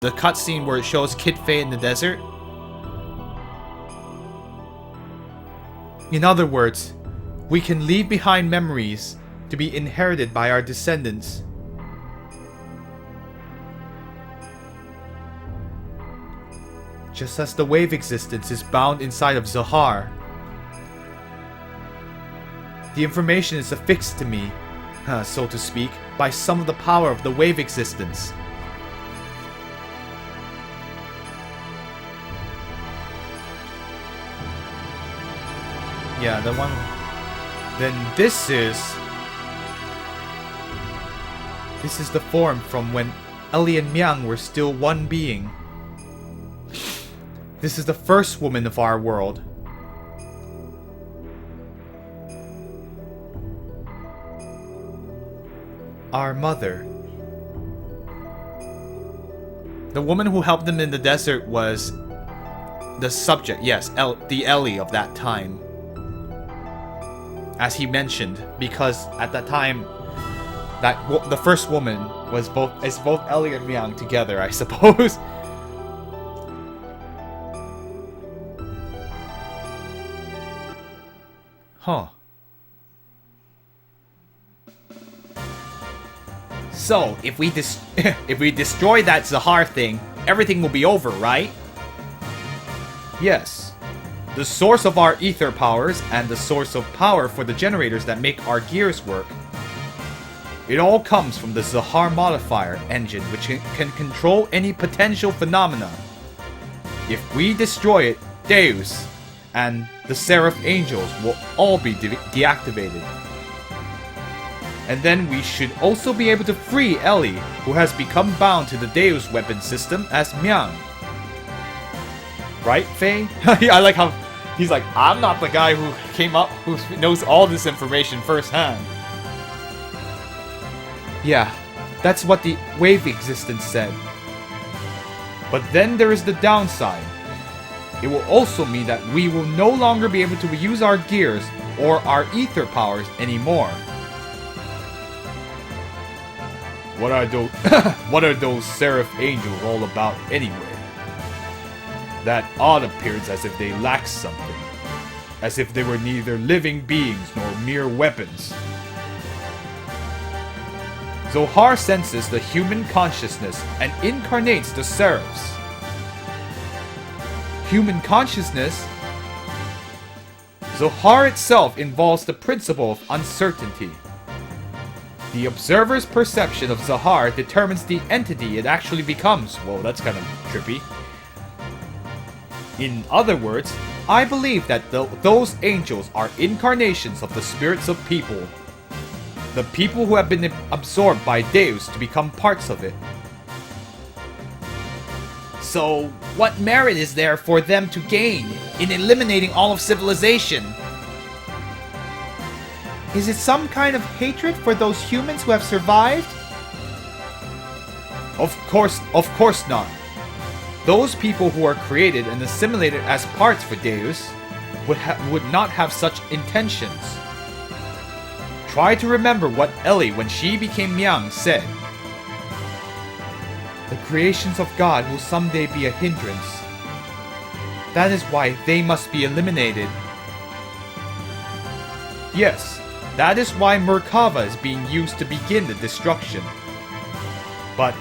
the cutscene where it shows Kid Faye in the desert. In other words, we can leave behind memories to be inherited by our descendants. Just as the wave existence is bound inside of Zahar. The information is affixed to me, so to speak, by some of the power of the wave existence. Yeah, the one... Then this is the form from when Ellie and Myang were still one being. This is the first woman of our world. Our mother. The woman who helped them in the desert was the subject, yes, the Ellie of that time. As he mentioned, because at that time, the first woman was both Ellie and Myang together, I suppose. Huh. So, if we destroy that Zahar thing, everything will be over, right? Yes. The source of our ether powers and the source of power for the generators that make our gears work. It all comes from the Zahar modifier engine, which can control any potential phenomena. If we destroy it, Deus and the Seraph Angels will all be deactivated. And then we should also be able to free Ellie, who has become bound to the Deus weapon system as Myang. Right, Faye? I like how he's like, I'm not the guy who knows all this information firsthand. Yeah, that's what the wave existence said. But then there is the downside. It will also mean that we will no longer be able to use our gears or our ether powers anymore. What are those Seraph Angels all about anyway? That odd appearance as if they lacked something. As if they were neither living beings nor mere weapons. Zohar senses the human consciousness and incarnates the Seraphs. Human consciousness? Zohar itself involves the principle of uncertainty. The observer's perception of Zahar determines the entity it actually becomes. Whoa, that's kind of trippy. In other words, I believe that those angels are incarnations of the spirits of people. The people who have been absorbed by Deus to become parts of it. So, what merit is there for them to gain in eliminating all of civilization? Is it some kind of hatred for those humans who have survived? Of course not. Those people who are created and assimilated as parts for Deus would not have such intentions. Try to remember what Ellie, when she became Myang, said. The creations of God will someday be a hindrance. That is why they must be eliminated. Yes, that is why Merkava is being used to begin the destruction. But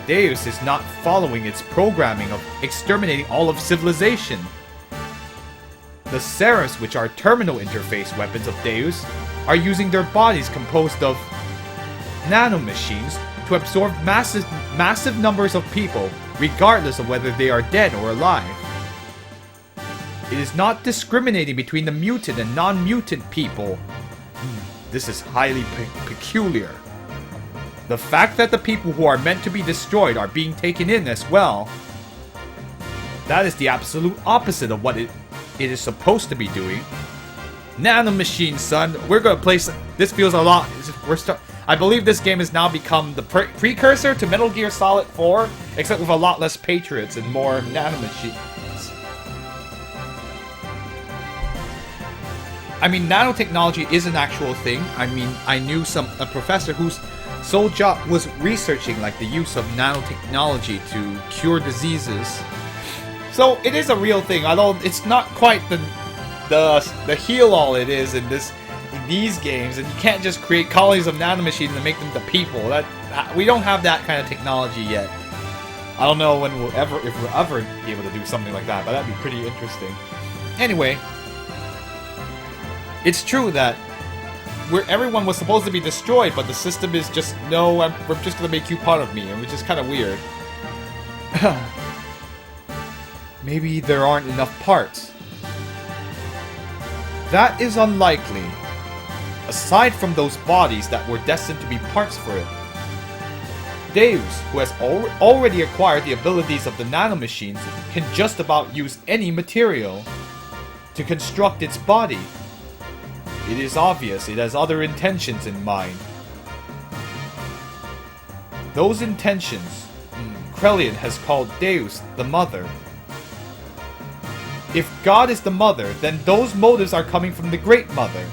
Deus is not following its programming of exterminating all of civilization. The Seraphs, which are terminal interface weapons of Deus, are using their bodies composed of nanomachines to absorb massive numbers of people, regardless of whether they are dead or alive. It is not discriminating between the mutant and non-mutant people. This is highly peculiar. The fact that the people who are meant to be destroyed are being taken in as well, that is the absolute opposite of what it is supposed to be doing. Nanomachine, son. We're gonna play this feels a lot. I believe this game has now become the precursor to Metal Gear Solid 4, except with a lot less Patriots and more nanomachines. I mean, nanotechnology is an actual thing. I mean, I knew a professor who's Soja was researching like the use of nanotechnology to cure diseases. So it is a real thing, although it's not quite the heal-all it is in these games, and you can't just create colonies of nanomachines and make them to people. We don't have that kind of technology yet. I don't know when if we'll ever be able to do something like that, but that'd be pretty interesting. Anyway, it's true that everyone was supposed to be destroyed, but the system is just, no, we're just gonna make you part of me, and which is kind of weird. Maybe there aren't enough parts. That is unlikely. Aside from those bodies that were destined to be parts for it. Deus, who has already acquired the abilities of the nanomachines, can just about use any material to construct its body. It is obvious it has other intentions in mind. Those intentions, Krelian has called Deus the Mother. If God is the Mother, then those motives are coming from the Great Mother,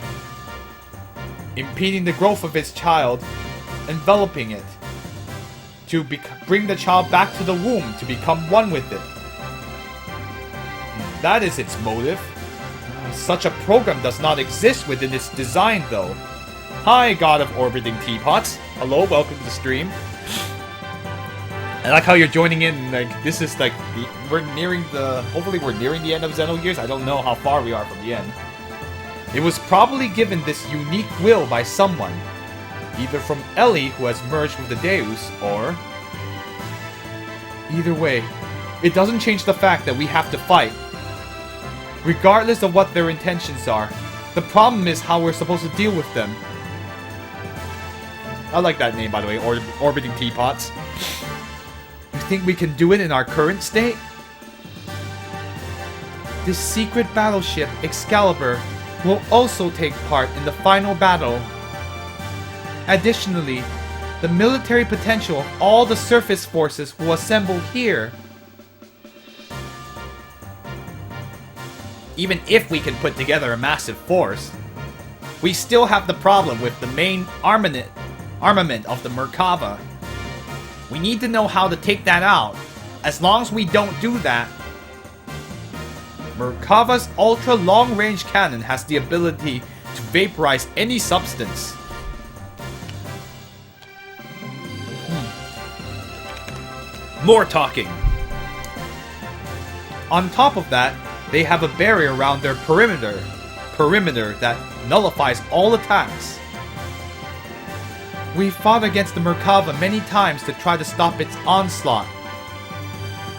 impeding the growth of its child, enveloping it, to bring the child back to the womb to become one with it. That is its motive. Such a program does not exist within its design, though. Hi, God of Orbiting Teapots. Hello, welcome to the stream. I like how you're joining in. Like, this is like hopefully we're nearing the end of Xenogears. I don't know how far we are from the end. It was probably given this unique will by someone, either from Ellie, who has merged with the Deus, or... Either way, it doesn't change the fact that we have to fight. Regardless of what their intentions are, the problem is how we're supposed to deal with them. I like that name, by the way, Orbiting Teapots. You think we can do it in our current state? This secret battleship, Excalibur, will also take part in the final battle. Additionally, the military potential of all the surface forces will assemble here. Even if we can put together a massive force, we still have the problem with the main armament of the Merkava. We need to know how to take that out. As long as we don't do that, Merkava's ultra long-range cannon has the ability to vaporize any substance. More talking. On top of that, they have a barrier around their perimeter that nullifies all attacks. We fought against the Merkava many times to try to stop its onslaught.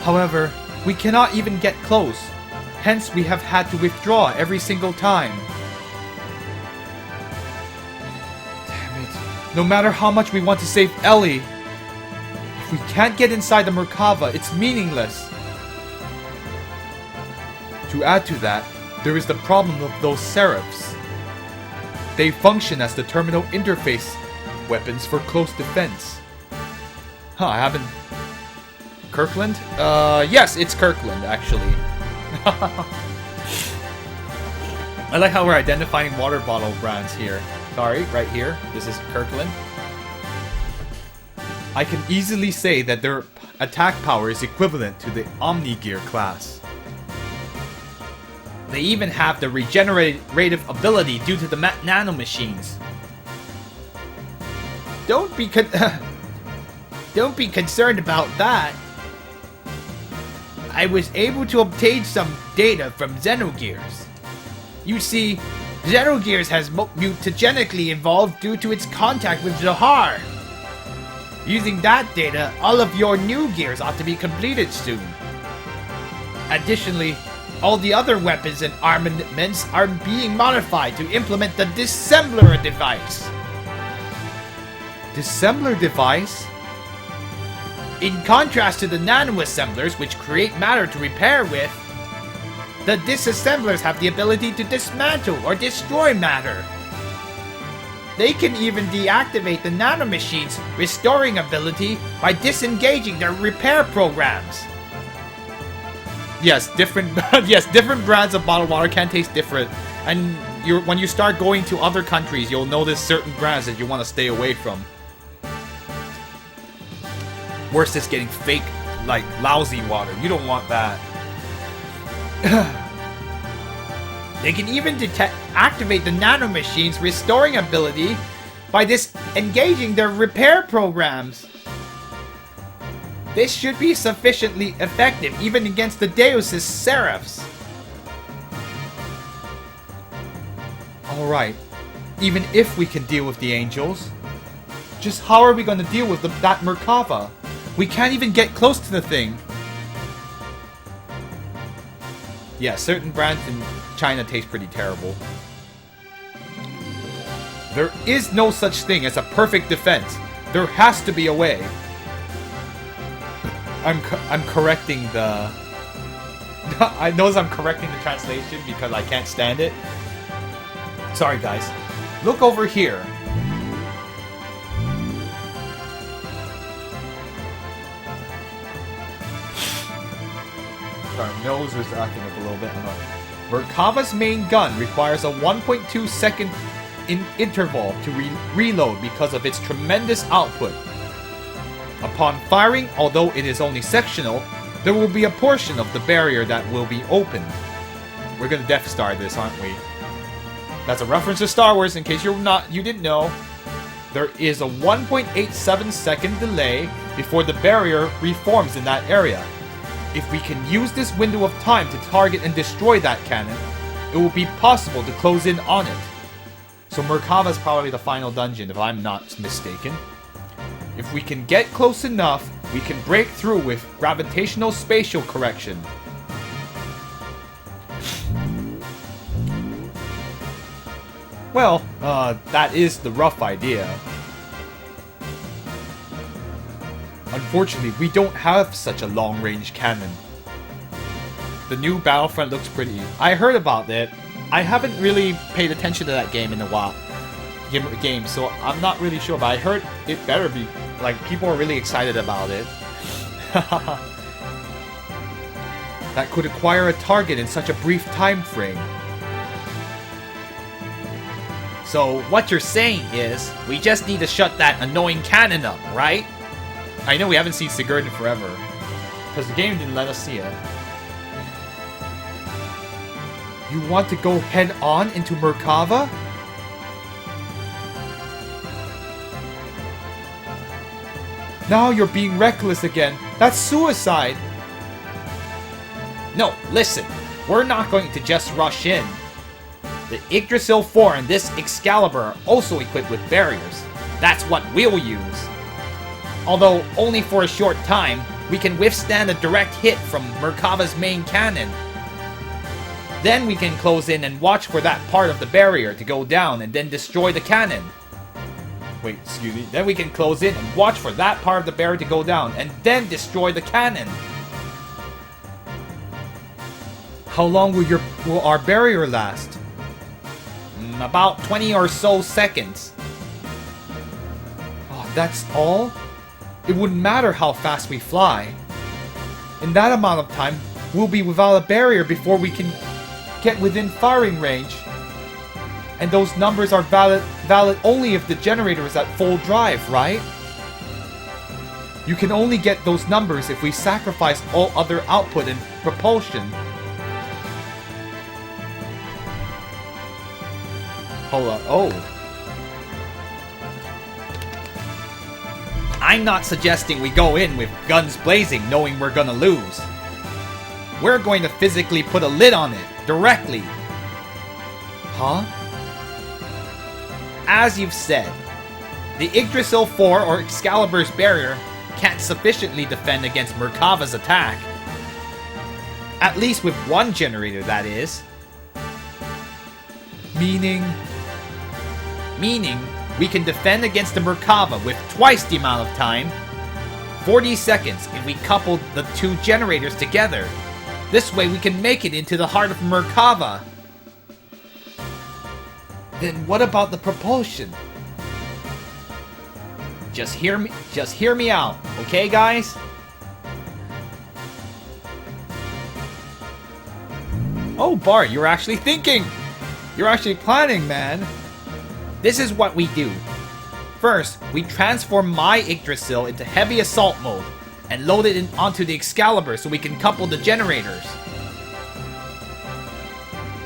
However, we cannot even get close, hence we have had to withdraw every single time. Damn it. No matter how much we want to save Ellie, if we can't get inside the Merkava, it's meaningless. To add to that, there is the problem of those Seraphs. They function as the terminal interface weapons for close defense. Huh, I haven't... Kirkland? Yes, it's Kirkland, actually. I like how we're identifying water bottle brands here. Sorry, right here. This is Kirkland. I can easily say that their attack power is equivalent to the Omni-Gear class. They even have the regenerative ability due to the nanomachines. Don't be concerned about that. I was able to obtain some data from Xenogears. You see, Xenogears has mutagenically evolved due to its contact with Zahar. Using that data, all of your new gears ought to be completed soon. Additionally, all the other weapons and armaments are being modified to implement the dissembler device. Dissembler device? In contrast to the nanoassemblers, which create matter to repair with, the disassemblers have the ability to dismantle or destroy matter. They can even deactivate the nanomachine's restoring ability by disengaging their repair programs. Yes, different brands of bottled water can taste different, and when you start going to other countries, you'll notice certain brands that you want to stay away from. Worse is getting fake, like, lousy water. You don't want that. They can even activate the nanomachines' restoring ability by disengaging their repair programs. This should be sufficiently effective even against the Deus' Seraphs. Alright, even if we can deal with the angels, just how are we going to deal with that Merkava? We can't even get close to the thing. Yeah, certain brands in China taste pretty terrible. There is no such thing as a perfect defense. There has to be a way. I'm correcting the... I know I'm correcting the translation because I can't stand it. Sorry guys. Look over here. Our nose was acting up a little bit. Merkava's main gun requires a 1.2 second interval to reload because of its tremendous output. Upon firing, although it is only sectional, there will be a portion of the barrier that will be opened. We're gonna Death Star this, aren't we? That's a reference to Star Wars in case you didn't know. There is a 1.87 second delay before the barrier reforms in that area. If we can use this window of time to target and destroy that cannon, it will be possible to close in on it. So Merkava is probably the final dungeon, if I'm not mistaken. If we can get close enough, we can break through with gravitational spatial correction. Well, that is the rough idea. Unfortunately, we don't have such a long-range cannon. The new Battlefront looks pretty. I heard about it. I haven't really paid attention to that game in a while. So I'm not really sure, but I heard it better be. Like, people are really excited about it. That could acquire a target in such a brief time frame. So, what you're saying is, we just need to shut that annoying cannon up, right? I know we haven't seen Sigurd in forever, because the game didn't let us see it. You want to go head-on into Merkava? Now you're being reckless again. That's suicide! No, listen. We're not going to just rush in. The Yggdrasil 4 and this Excalibur are also equipped with barriers. That's what we'll use. Although, only for a short time, we can withstand a direct hit from Merkava's main cannon. Then we can close in and watch for that part of the barrier to go down and then destroy the cannon. Wait, excuse me. Then we can close in and watch for that part of the barrier to go down and then destroy the cannon. How long will our barrier last? About 20 or so seconds. Oh, that's all? It wouldn't matter how fast we fly. In that amount of time, we'll be without a barrier before we can get within firing range. And those numbers are valid only if the generator is at full drive, right? You can only get those numbers if we sacrifice all other output and propulsion. Hold on. Oh. I'm not suggesting we go in with guns blazing knowing we're gonna lose. We're going to physically put a lid on it, directly. Huh? As you've said, the Yggdrasil 4 or Excalibur's barrier can't sufficiently defend against Merkava's attack. At least with one generator, that is. Meaning, we can defend against the Merkava with twice the amount of time, 40 seconds, if we couple the two generators together. This way we can make it into the heart of Merkava. Then what about the propulsion? Just hear me out, okay guys? Oh Bart, you're actually thinking! You're actually planning, man! This is what we do. First, we transform my Yggdrasil into heavy assault mode, and load it onto the Excalibur so we can couple the generators.